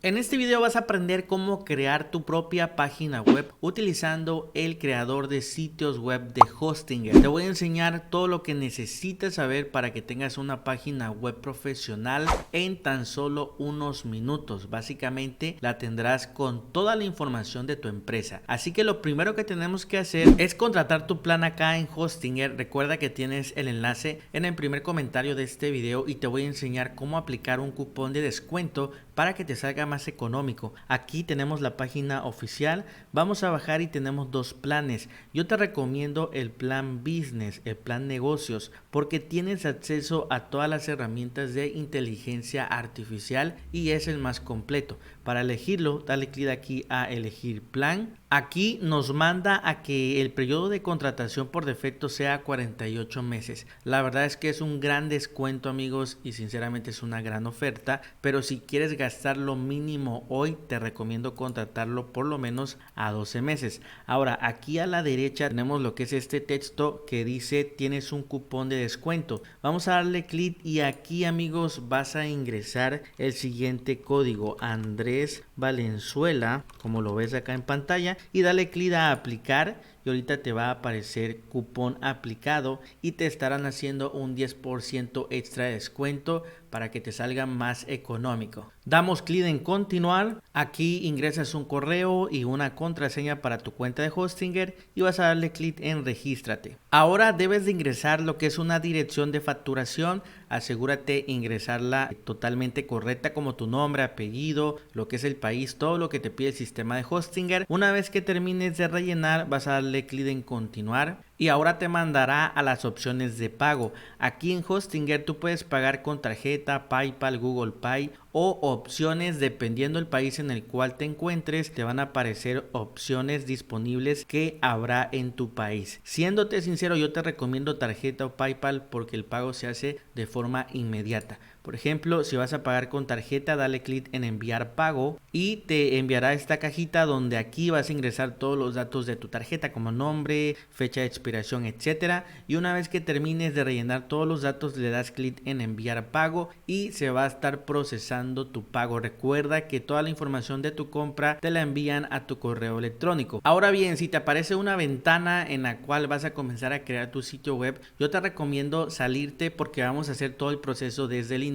En este video vas a aprender cómo crear tu propia página web utilizando el creador de sitios web de Hostinger. Te voy a enseñar todo lo que necesitas saber para que tengas una página web profesional en tan solo unos minutos. Básicamente la tendrás con toda la información de tu empresa. Así que lo primero que tenemos que hacer es contratar tu plan acá en Hostinger. Recuerda que tienes el enlace en el primer comentario de este video y te voy a enseñar cómo aplicar un cupón de descuento para que te salga más económico. Aquí tenemos la página oficial, vamos a bajar y tenemos dos planes. Yo te recomiendo el plan business, el plan negocios, porque tienes acceso a todas las herramientas de inteligencia artificial y es el más completo. Para elegirlo, dale clic aquí a elegir plan. Aquí nos manda a que el periodo de contratación por defecto sea 48 meses. La verdad es que es un gran descuento, amigos, y sinceramente es una gran oferta, pero si quieres gastar lo mínimo hoy, te recomiendo contratarlo por lo menos a 12 meses. Ahora, aquí a la derecha tenemos lo que es este texto que dice tienes un cupón de descuento. Vamos a darle clic y aquí, amigos, vas a ingresar el siguiente código: Andrés Valenzuela, como lo ves acá en pantalla, y dale clic a aplicar y ahorita te va a aparecer cupón aplicado y te estarán haciendo un 10% extra de descuento para que te salga más económico. Damos clic en continuar. Aquí ingresas un correo y una contraseña para tu cuenta de Hostinger y vas a darle clic en regístrate. Ahora debes de ingresar lo que es una dirección de facturación. Asegúrate ingresarla totalmente correcta, como tu nombre, apellido, lo que es el país, todo lo que te pide el sistema de Hostinger. Una vez que termines de rellenar, vas a darle clic en continuar y ahora te mandará a las opciones de pago. Aquí en Hostinger tú puedes pagar con tarjeta, PayPal, Google Pay o opciones dependiendo del país en el cual te encuentres. Te van a aparecer opciones disponibles que habrá en tu país. Siéndote sincero, yo te recomiendo tarjeta o PayPal porque el pago se hace de forma inmediata. Por ejemplo, si vas a pagar con tarjeta, dale clic en enviar pago y te enviará esta cajita donde aquí vas a ingresar todos los datos de tu tarjeta como nombre, fecha de expiración, etcétera. Y una vez que termines de rellenar todos los datos, le das clic en enviar pago y se va a estar procesando tu pago. Recuerda que toda la información de tu compra te la envían a tu correo electrónico. Ahora bien, si te aparece una ventana en la cual vas a comenzar a crear tu sitio web, yo te recomiendo salirte porque vamos a hacer todo el proceso desde el inicio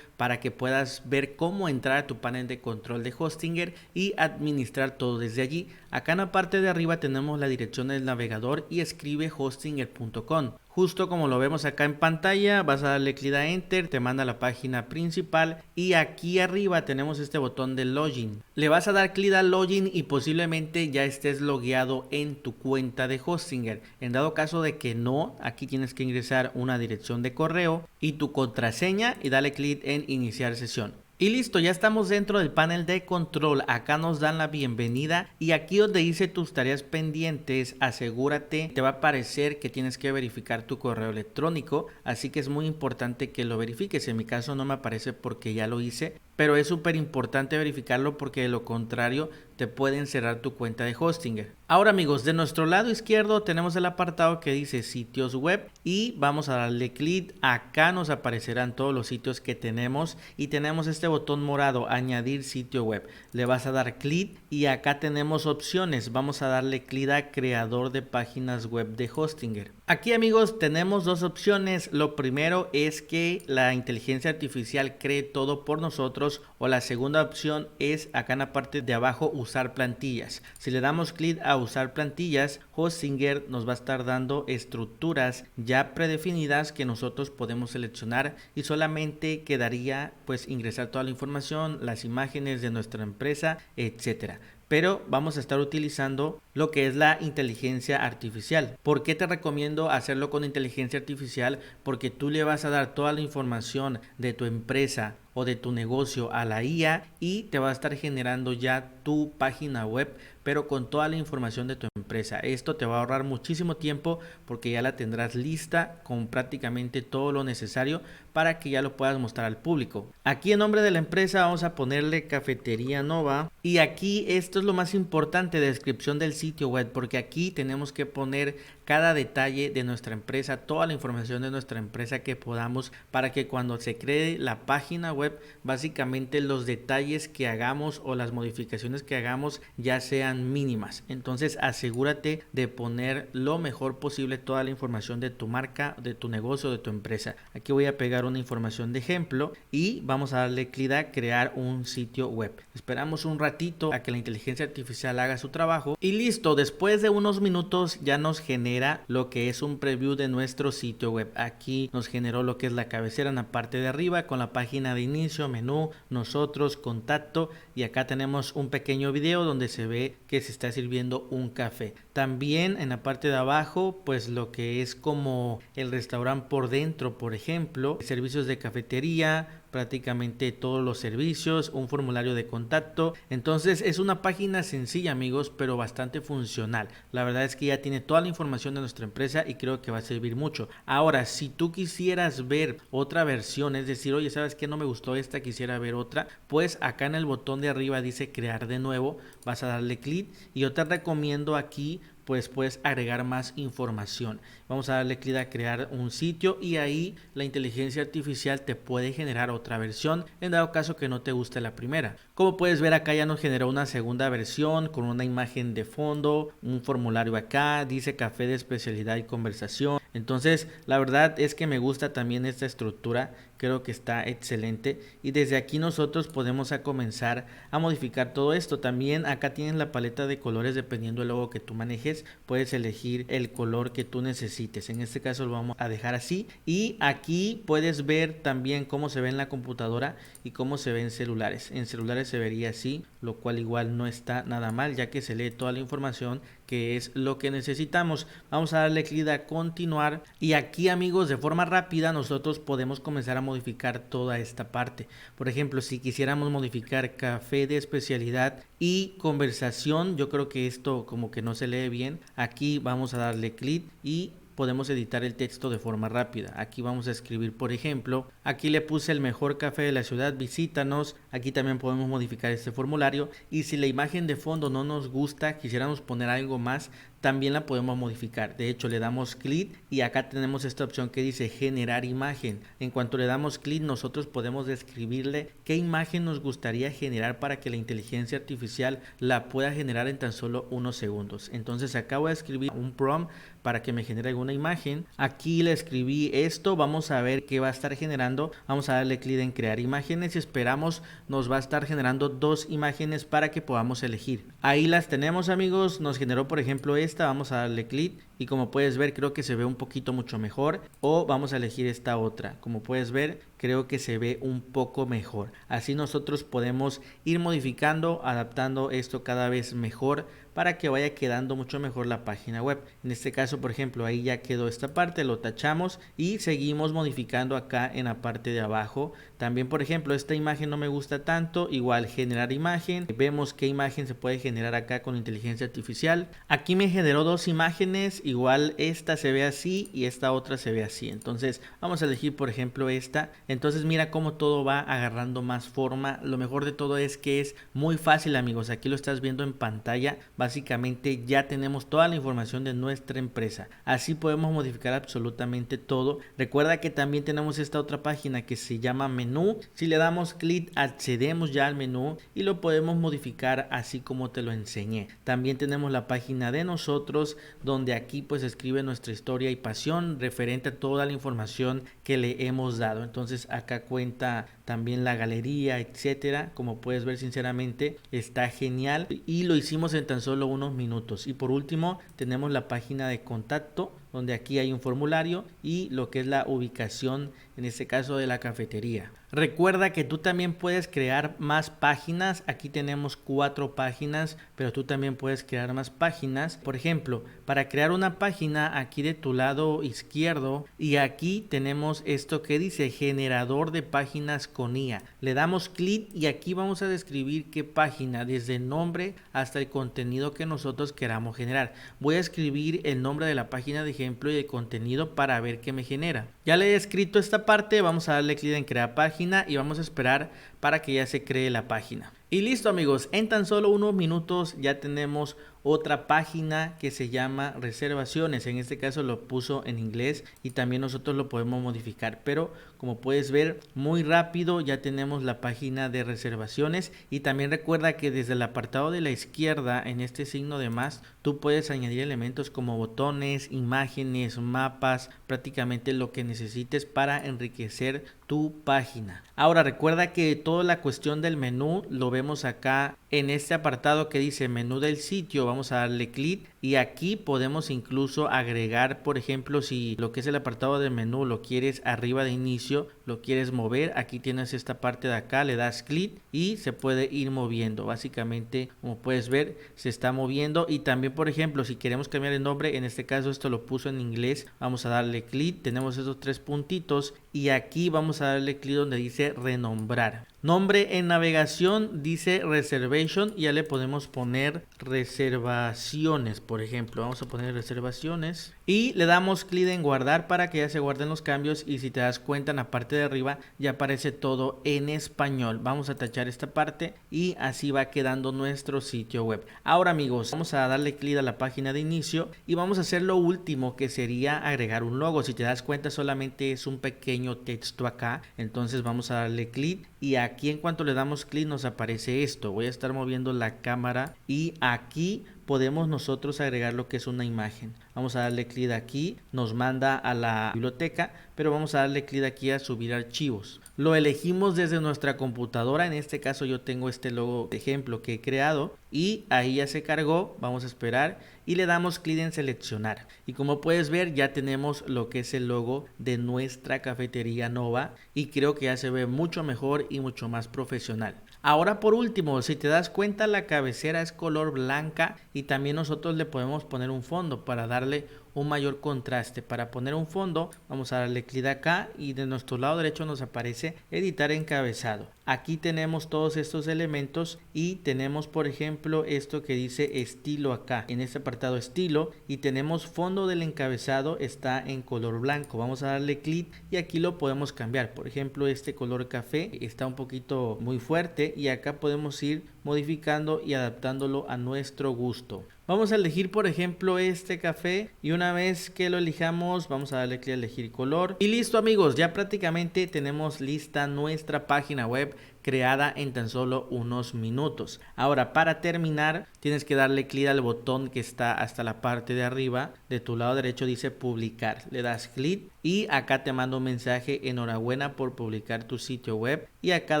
para que puedas ver cómo entrar a tu panel de control de Hostinger y administrar todo desde allí. Acá en la parte de arriba tenemos la dirección del navegador y escribe hostinger.com. Justo como lo vemos acá en pantalla, vas a darle clic a Enter, te manda a la página principal y aquí arriba tenemos este botón de Login. Le vas a dar clic a Login y posiblemente ya estés logueado en tu cuenta de Hostinger. En dado caso de que no, aquí tienes que ingresar una dirección de correo y tu contraseña y dale clic en Iniciar sesión. Y listo, ya estamos dentro del panel de control. Acá nos dan la bienvenida y aquí donde dice tus tareas pendientes, asegúrate, te va a aparecer que tienes que verificar tu correo electrónico, así que es muy importante que lo verifiques. En mi caso no me aparece porque ya lo hice, pero es súper importante verificarlo porque de lo contrario te pueden cerrar tu cuenta de Hostinger. Ahora, amigos, de nuestro lado izquierdo tenemos el apartado que dice sitios web y vamos a darle clic. Acá nos aparecerán todos los sitios que tenemos y tenemos este botón morado, añadir sitio web. Le vas a dar clic y acá tenemos opciones. Vamos a darle clic a creador de páginas web de Hostinger. Aquí, amigos, tenemos dos opciones. Lo primero es que la inteligencia artificial cree todo por nosotros, o la segunda opción es acá en la parte de abajo usar plantillas. Si le damos clic a usar plantillas, Hostinger nos va a estar dando estructuras ya predefinidas que nosotros podemos seleccionar y solamente quedaría pues ingresar toda la información, las imágenes de nuestra empresa, etcétera. Pero vamos a estar utilizando lo que es la inteligencia artificial. ¿Por qué te recomiendo hacerlo con inteligencia artificial? Porque tú le vas a dar toda la información de tu empresa o de tu negocio a la IA y te va a estar generando ya tu página web pero con toda la información de tu empresa. Esto te va a ahorrar muchísimo tiempo porque ya la tendrás lista con prácticamente todo lo necesario para que ya lo puedas mostrar al público. Aquí en nombre de la empresa vamos a ponerle Cafetería Nova, y aquí esto es lo más importante, descripción del sitio web, porque aquí tenemos que poner cada detalle de nuestra empresa, toda la información de nuestra empresa que podamos, para que cuando se cree la página web, básicamente los detalles que hagamos o las modificaciones que hagamos ya sean mínimas. Entonces asegúrate de poner lo mejor posible toda la información de tu marca, de tu negocio, de tu empresa. Aquí voy a pegar una información de ejemplo y vamos a darle clic a crear un sitio web. Esperamos un ratito a que la inteligencia artificial haga su trabajo y listo. Después de unos minutos ya nos genera lo que es un preview de nuestro sitio web. Aquí nos generó lo que es la cabecera en la parte de arriba con la página de inicio, menú, nosotros, contacto, y acá tenemos un pequeño video donde se ve que se está sirviendo un café. También en la parte de abajo pues lo que es como el restaurante por dentro, por ejemplo, servicios de cafetería, prácticamente todos los servicios, un formulario de contacto. Entonces es una página sencilla, amigos, pero bastante funcional. La verdad es que ya tiene toda la información de nuestra empresa y creo que va a servir mucho. Ahora, si tú quisieras ver otra versión, es decir, oye, ¿sabes qué? No me gustó esta, quisiera ver otra, pues acá en el botón de arriba dice crear de nuevo, vas a darle clic y yo te recomiendo aquí pues puedes agregar más información. Vamos a darle clic a crear un sitio y ahí la inteligencia artificial te puede generar otra versión en dado caso que no te guste la primera. Como puedes ver, acá ya nos generó una segunda versión con una imagen de fondo, un formulario acá, dice café de especialidad y conversación. Entonces la verdad es que me gusta también esta estructura, creo que está excelente y desde aquí nosotros podemos comenzar a modificar todo esto. También acá tienes la paleta de colores dependiendo del logo que tú manejes, puedes elegir el color que tú necesites. En este caso lo vamos a dejar así y aquí puedes ver también cómo se ve en la computadora y cómo se ve en celulares. En celulares se vería así, lo cual igual no está nada mal ya que se lee toda la información que es lo que necesitamos. Vamos a darle clic a continuar y aquí, amigos, de forma rápida nosotros podemos comenzar a modificar toda esta parte. Por ejemplo, si quisiéramos modificar café de especialidad y conversación, yo creo que esto como que no se lee bien. Aquí vamos a darle clic y podemos editar el texto de forma rápida. Aquí vamos a escribir, por ejemplo, aquí le puse el mejor café de la ciudad, visítanos. Aquí también podemos modificar este formulario y si la imagen de fondo no nos gusta, quisiéramos poner algo más, también la podemos modificar. De hecho, le damos clic y acá tenemos esta opción que dice generar imagen. En cuanto le damos clic, nosotros podemos describirle qué imagen nos gustaría generar para que la inteligencia artificial la pueda generar en tan solo unos segundos. Entonces acá voy a escribir un prompt para que me genere alguna imagen. Aquí le escribí esto, vamos a ver qué va a estar generando. Vamos a darle clic en crear imágenes y esperamos nos va a estar generando dos imágenes para que podamos elegir. Ahí las tenemos, amigos. Nos generó, por ejemplo, esta. Vamos a darle clic y como puedes ver creo que se ve un poquito mucho mejor, o vamos a elegir esta otra. Como puedes ver creo que se ve un poco mejor. Así nosotros podemos ir modificando, adaptando esto cada vez mejor para que vaya quedando mucho mejor la página web. En este caso, por ejemplo, ahí ya quedó esta parte, lo tachamos y seguimos modificando acá en la parte de abajo. También, por ejemplo, esta imagen no me gusta tanto, igual generar imagen. Vemos qué imagen se puede generar acá con inteligencia artificial. Aquí me generó dos imágenes, igual esta se ve así y esta otra se ve así. Entonces vamos a elegir, por ejemplo, esta. Entonces mira cómo todo va agarrando más forma. Lo mejor de todo es que es muy fácil, amigos. Aquí lo estás viendo en pantalla. Básicamente ya tenemos toda la información de nuestra empresa. Así podemos modificar absolutamente todo. Recuerda que también tenemos esta otra página que se llama menú. Si le damos clic, accedemos ya al menú y lo podemos modificar así como te lo enseñé. También tenemos la página de nosotros, donde aquí pues escribe nuestra historia y pasión referente a toda la información que le hemos dado. Entonces acá cuenta también la galería, etcétera. Como puedes ver, sinceramente está genial y lo hicimos en tan solo unos minutos. Y por último tenemos la página de contacto, donde aquí hay un formulario y lo que es la ubicación, en este caso de la cafetería. Recuerda que tú también puedes crear más páginas. Aquí tenemos 4 páginas, pero tú también puedes crear más páginas. Por ejemplo, para crear una página aquí de tu lado izquierdo, y aquí tenemos esto que dice generador de páginas con IA. Le damos clic y aquí vamos a describir qué página, desde el nombre hasta el contenido que nosotros queramos generar. Voy a escribir el nombre de la página de ejemplo y el contenido para ver qué me genera. Ya le he escrito esta parte, vamos a darle clic en crear página y vamos a esperar para que ya se cree la página. Y listo amigos, en tan solo unos minutos ya tenemos otra página que se llama reservaciones. En este caso lo puso en inglés y también nosotros lo podemos modificar, pero como puedes ver muy rápido ya tenemos la página de reservaciones. Y también recuerda que desde el apartado de la izquierda, en este signo de más, tú puedes añadir elementos como botones, imágenes, mapas, prácticamente lo que necesites para enriquecer tu página. Ahora recuerda que toda la cuestión del menú lo vemos acá en este apartado que dice menú del sitio. Vamos a darle clic y aquí podemos incluso agregar, por ejemplo, si lo que es el apartado de menú lo quieres arriba de inicio, lo quieres mover, aquí tienes esta parte de acá, le das clic y se puede ir moviendo. Básicamente, como puedes ver, se está moviendo. Y también, por ejemplo, si queremos cambiar el nombre, en este caso esto lo puso en inglés, vamos a darle clic, tenemos esos 3 puntitos y aquí vamos a darle clic donde dice renombrar. Nombre en navegación dice reservation y ya le podemos poner reservaciones, por ejemplo. Vamos a poner reservaciones y le damos clic en guardar para que ya se guarden los cambios. Y si te das cuenta, en la parte de arriba ya aparece todo en español. Vamos a tachar esta parte y así va quedando nuestro sitio web. Ahora amigos, vamos a darle clic a la página de inicio y vamos a hacer lo último, que sería agregar un logo. Si te das cuenta, solamente es un pequeño texto acá, entonces vamos a darle clic y aquí en cuanto le damos clic nos aparece esto. Voy a estar moviendo la cámara y aquí podemos nosotros agregar lo que es una imagen. Vamos a darle clic aquí, nos manda a la biblioteca, pero vamos a darle clic aquí a subir archivos. Lo elegimos desde nuestra computadora, en este caso yo tengo este logo de ejemplo que he creado y ahí ya se cargó. Vamos a esperar y le damos clic en seleccionar y como puedes ver ya tenemos lo que es el logo de nuestra cafetería Nova y creo que ya se ve mucho mejor y mucho más profesional. Ahora por último, si te das cuenta, la cabecera es color blanca y también nosotros le podemos poner un fondo para darle un mayor contraste. Para poner un fondo vamos a darle clic acá y de nuestro lado derecho nos aparece editar encabezado. Aquí tenemos todos estos elementos y tenemos por ejemplo esto que dice estilo acá en este apartado estilo y tenemos fondo del encabezado está en color blanco. Vamos a darle clic y aquí lo podemos cambiar. Por ejemplo, este color café está un poquito muy fuerte y acá podemos ir modificando y adaptándolo a nuestro gusto. Vamos a elegir por ejemplo este café y una vez que lo elijamos vamos a darle clic a elegir color y listo amigos, ya prácticamente tenemos lista nuestra página web creada en tan solo unos minutos. Ahora para terminar tienes que darle clic al botón que está hasta la parte de arriba de tu lado derecho, dice publicar, le das clic y acá te manda un mensaje: enhorabuena por publicar tu sitio web, y acá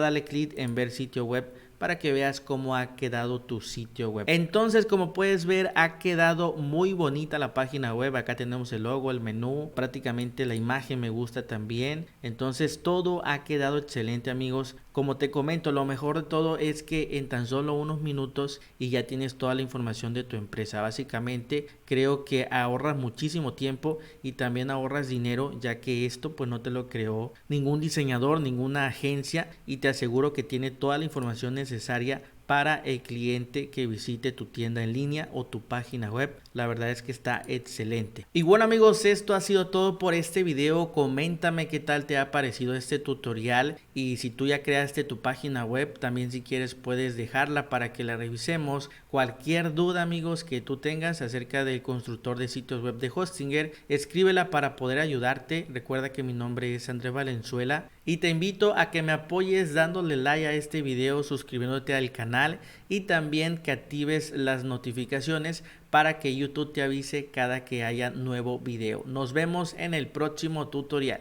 dale clic en ver sitio web para que veas cómo ha quedado tu sitio web. Entonces, como puedes ver, ha quedado muy bonita la página web. Acá tenemos el logo, el menú, prácticamente la imagen me gusta también. Entonces, todo ha quedado excelente, amigos. Como te comento, lo mejor de todo es que en tan solo unos minutos y ya tienes toda la información de tu empresa. Básicamente, creo que ahorras muchísimo tiempo y también ahorras dinero, ya que esto pues no te lo creó ningún diseñador, ninguna agencia, y te aseguro que tiene toda la información necesaria para el cliente que visite tu tienda en línea o tu página web. La verdad es que está excelente. Y bueno amigos, esto ha sido todo por este video. Coméntame qué tal te ha parecido este tutorial, y si tú ya creaste tu página web, también si quieres puedes dejarla para que la revisemos. Cualquier duda amigos que tú tengas acerca del constructor de sitios web de Hostinger, escríbela para poder ayudarte. Recuerda que mi nombre es Andrés Valenzuela y te invito a que me apoyes dándole like a este video, suscribiéndote al canal y también que actives las notificaciones para que YouTube te avise cada que haya nuevo video. Nos vemos en el próximo tutorial.